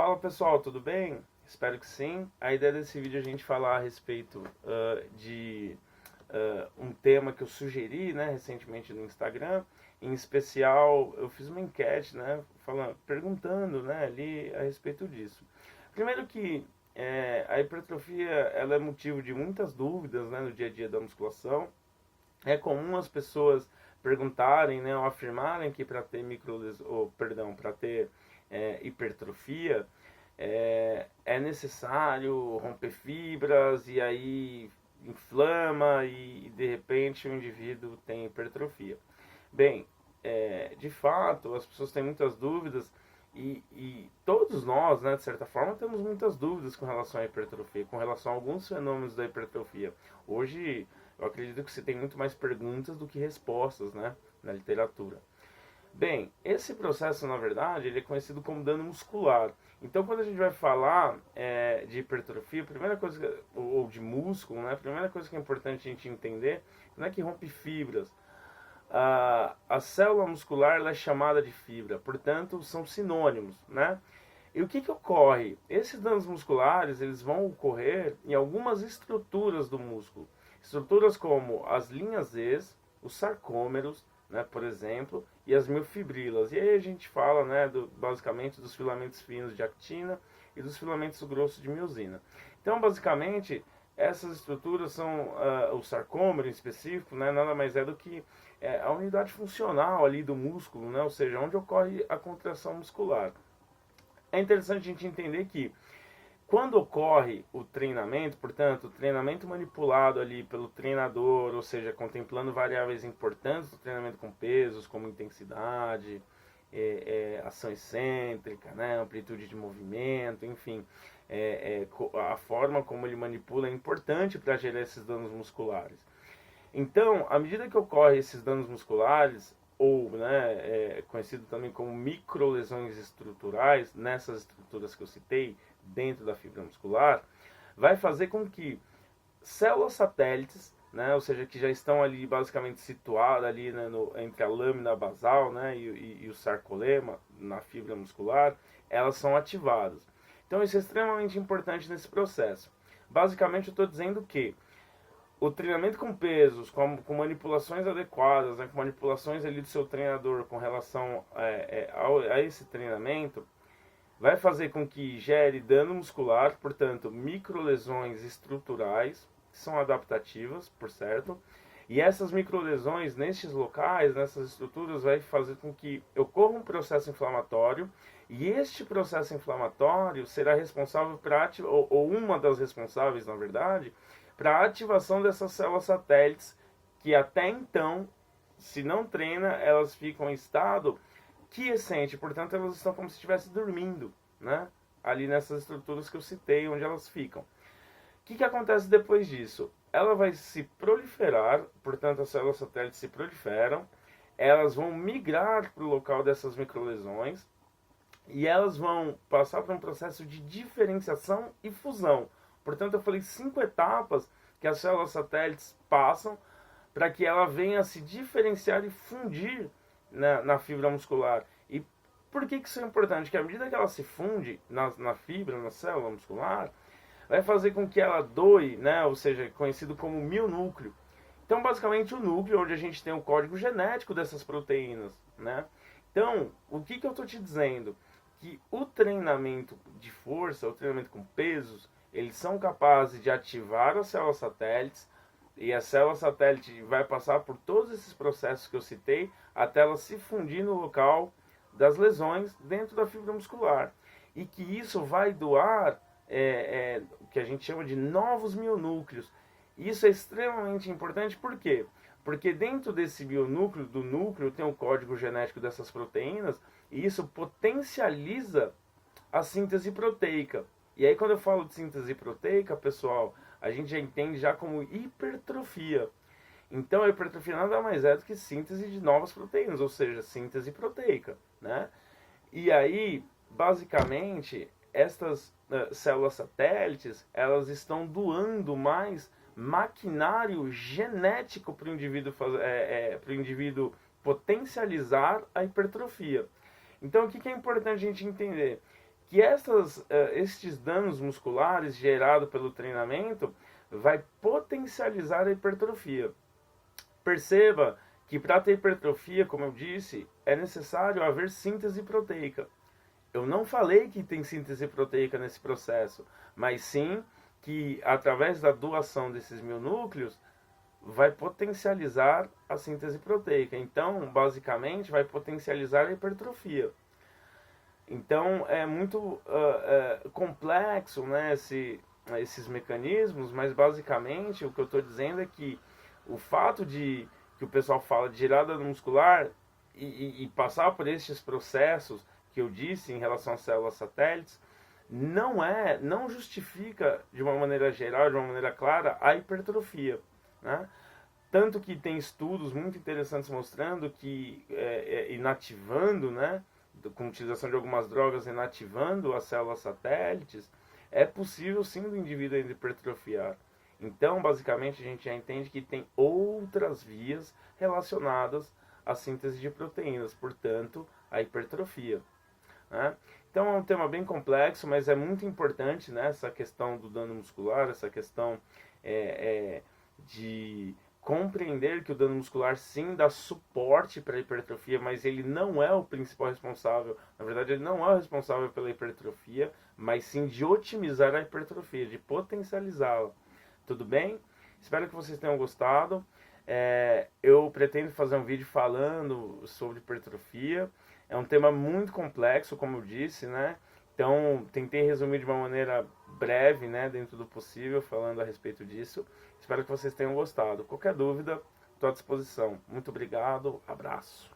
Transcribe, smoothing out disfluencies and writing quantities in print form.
Fala pessoal, tudo bem? Espero que sim. A ideia desse vídeo é a gente falar a respeito de um tema que eu sugeri, né, recentemente no Instagram. Em especial, eu fiz uma enquete, né, perguntando, né, ali a respeito disso. Primeiro que a hipertrofia ela é motivo de muitas dúvidas, né, no dia a dia da musculação. É comum as pessoas perguntarem, né, ou afirmarem que para ter para ter hipertrofia é necessário romper fibras e aí inflama e de repente o indivíduo tem hipertrofia. Bem, de fato as pessoas têm muitas dúvidas e todos nós, né, de certa forma, temos muitas dúvidas com relação à hipertrofia, com relação a alguns fenômenos da hipertrofia. Hoje, eu acredito que se tem muito mais perguntas do que respostas, né, na literatura. Bem, esse processo, na verdade, ele é conhecido como dano muscular. Então, quando a gente vai falar de hipertrofia, a primeira coisa, ou de músculo, né, a primeira coisa que é importante a gente entender não é que rompe fibras. A célula muscular ela é chamada de fibra, portanto, são sinônimos, né? E o que ocorre? Esses danos musculares eles vão ocorrer em algumas estruturas do músculo. Estruturas como as linhas E, os sarcômeros, né, por exemplo, e as miofibrilas. E aí a gente fala, né, basicamente dos filamentos finos de actina e dos filamentos grossos de miosina. Então, basicamente, essas estruturas são o sarcômero em específico, né, nada mais é do que a unidade funcional ali do músculo, né, ou seja, onde ocorre a contração muscular. É interessante a gente entender que quando ocorre o treinamento, portanto, o treinamento manipulado ali pelo treinador, ou seja, contemplando variáveis importantes do treinamento com pesos, como intensidade, ação excêntrica, né, amplitude de movimento, enfim, a forma como ele manipula é importante para gerar esses danos musculares. Então, à medida que ocorrem esses danos musculares, ou conhecido também como microlesões estruturais, nessas estruturas que eu citei, dentro da fibra muscular, vai fazer com que células satélites, né, ou seja, que já estão ali basicamente situadas ali, né, entre a lâmina basal, né, e o sarcolema na fibra muscular, elas são ativadas. Então isso é extremamente importante nesse processo. Basicamente eu estou dizendo que o treinamento com pesos, com manipulações adequadas, né, com manipulações ali do seu treinador com relação a esse treinamento, vai fazer com que gere dano muscular, portanto, microlesões estruturais, que são adaptativas, por certo. E essas microlesões nestes locais, nessas estruturas, vai fazer com que ocorra um processo inflamatório. E este processo inflamatório será responsável ou uma das responsáveis, na verdade, para a ativação dessas células satélites, que até então, se não treina, elas ficam em estado quiescente, portanto elas estão como se estivessem dormindo, né? Ali nessas estruturas que eu citei, onde elas ficam. O que acontece depois disso? Ela vai se proliferar, portanto as células satélites se proliferam, elas vão migrar para o local dessas microlesões e elas vão passar por um processo de diferenciação e fusão. Portanto, eu falei 5 etapas que as células satélites passam para que ela venha a se diferenciar e fundir na fibra muscular. E por que isso é importante? Que à medida que ela se funde na fibra, na célula muscular, vai fazer com que ela doe, né? Ou seja, conhecido como mionúcleo. Então, basicamente, o núcleo onde a gente tem o código genético dessas proteínas, né? Então, o que eu estou te dizendo? Que o treinamento de força, o treinamento com pesos, eles são capazes de ativar as células satélites, e a célula satélite vai passar por todos esses processos que eu citei até ela se fundir no local das lesões dentro da fibra muscular. E que isso vai doar o que a gente chama de novos mionúcleos. Isso é extremamente importante, por quê? Porque dentro desse bionúcleo, do núcleo, tem o código genético dessas proteínas, e isso potencializa a síntese proteica. E aí quando eu falo de síntese proteica, pessoal, a gente já entende já como hipertrofia. Então a hipertrofia nada mais é do que síntese de novas proteínas, ou seja, síntese proteica, né? E aí, basicamente, estas células satélites, elas estão doando mais maquinário genético para o indivíduo potencializar a hipertrofia. Então, o que é importante a gente entender? que estes danos musculares gerados pelo treinamento vai potencializar a hipertrofia. Perceba que para ter hipertrofia, como eu disse, é necessário haver síntese proteica. Eu não falei que tem síntese proteica nesse processo, mas sim que através da doação desses mionúcleos vai potencializar a síntese proteica. Então, basicamente, vai potencializar a hipertrofia. Então, é muito complexo, né, esses mecanismos, mas basicamente o que eu estou dizendo é que o fato de que o pessoal fala de gerar dano muscular e passar por estes processos que eu disse em relação às células satélites, não justifica de uma maneira geral, de uma maneira clara, a hipertrofia, né? Tanto que tem estudos muito interessantes mostrando que inativando, né, com utilização de algumas drogas, inativando as células satélites, é possível sim do indivíduo ainda hipertrofiar. Então, basicamente, a gente já entende que tem outras vias relacionadas à síntese de proteínas, portanto, à hipertrofia, né? Então é um tema bem complexo, mas é muito importante, né, essa questão do dano muscular, essa questão de compreender que o dano muscular sim dá suporte para a hipertrofia, mas ele não é o principal responsável. Na verdade, ele não é o responsável pela hipertrofia, mas sim de otimizar a hipertrofia, de potencializá-la. Tudo bem? Espero que vocês tenham gostado. Eu pretendo fazer um vídeo falando sobre hipertrofia. É um tema muito complexo, como eu disse, né? Então, tentei resumir de uma maneira breve, né, dentro do possível, falando a respeito disso. Espero que vocês tenham gostado. Qualquer dúvida, estou à disposição. Muito obrigado, abraço.